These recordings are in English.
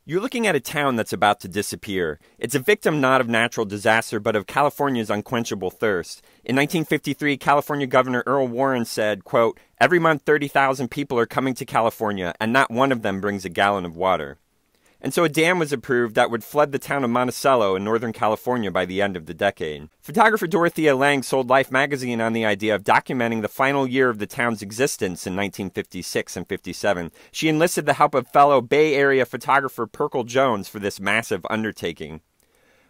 You're looking at a town that's about to disappear. It's a victim not of natural disaster, but of California's unquenchable thirst. In 1953, California Governor Earl Warren said, quote, "Every month 30,000 people are coming to California, and not one of them brings a gallon of water." And so a dam was approved that would flood the town of Monticello in Northern California by the end of the decade. Photographer Dorothea Lange sold Life magazine on the idea of documenting the final year of the town's existence in 1956 and 57. She enlisted the help of fellow Bay Area photographer Pirkle Jones for this massive undertaking.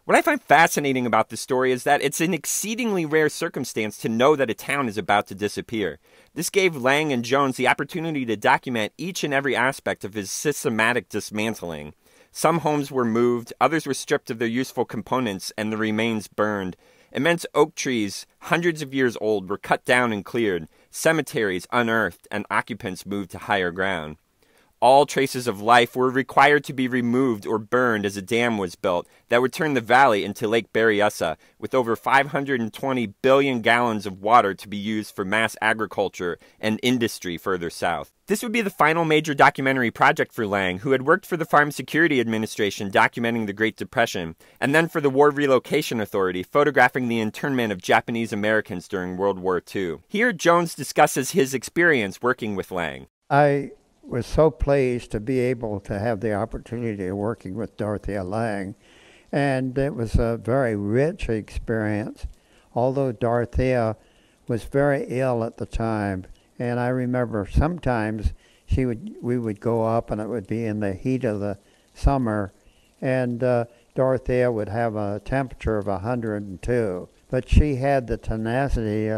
What I find fascinating about this story is that it's an exceedingly rare circumstance to know that a town is about to disappear. This gave Lange and Jones the opportunity to document each and every aspect of his systematic dismantling. Some homes were moved, others were stripped of their useful components, and the remains burned. Immense oak trees, hundreds of years old, were cut down and cleared, cemeteries unearthed, and occupants moved to higher ground. All traces of life were required to be removed or burned as a dam was built that would turn the valley into Lake Berryessa, with over 520 billion gallons of water to be used for mass agriculture and industry further south. This would be the final major documentary project for Lange, who had worked for the Farm Security Administration documenting the Great Depression, and then for the War Relocation Authority photographing the internment of Japanese Americans during World War II. Here, Jones discusses his experience working with Lange. I was so pleased to be able to have the opportunity of working with Dorothea Lange, and it was a very rich experience, although Dorothea was very ill at the time. And I remember sometimes we would go up, and it would be in the heat of the summer, and Dorothea would have a temperature of 102. But she had the tenacity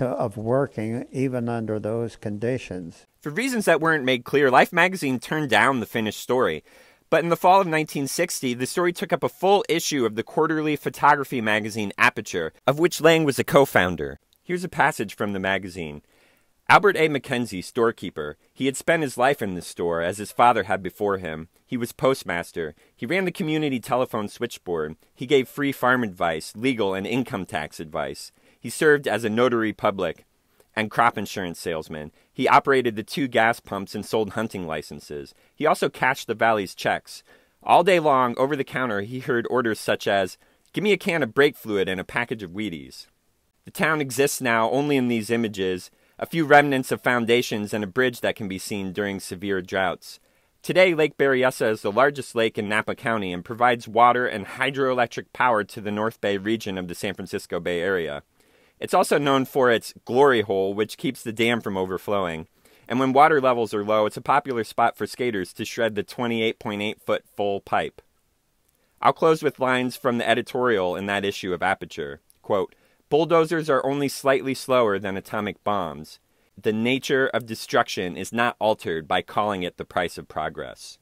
of working even under those conditions. For reasons that weren't made clear, Life magazine turned down the finished story. But in the fall of 1960, the story took up a full issue of the quarterly photography magazine Aperture, of which Lange was a co-founder. Here's a passage from the magazine. Albert A. McKenzie, storekeeper. He had spent his life in the store, as his father had before him. He was postmaster. He ran the community telephone switchboard. He gave free farm advice, legal and income tax advice. He served as a notary public and crop insurance salesman. He operated the 2 gas pumps and sold hunting licenses. He also cashed the valley's checks. All day long, over the counter, he heard orders such as, "Give me a can of brake fluid and a package of Wheaties." The town exists now only in these images, a few remnants of foundations and a bridge that can be seen during severe droughts. Today, Lake Berryessa is the largest lake in Napa County and provides water and hydroelectric power to the North Bay region of the San Francisco Bay Area. It's also known for its glory hole, which keeps the dam from overflowing. And when water levels are low, it's a popular spot for skaters to shred the 28.8-foot full pipe. I'll close with lines from the editorial in that issue of Aperture. Quote, "Bulldozers are only slightly slower than atomic bombs. The nature of destruction is not altered by calling it the price of progress."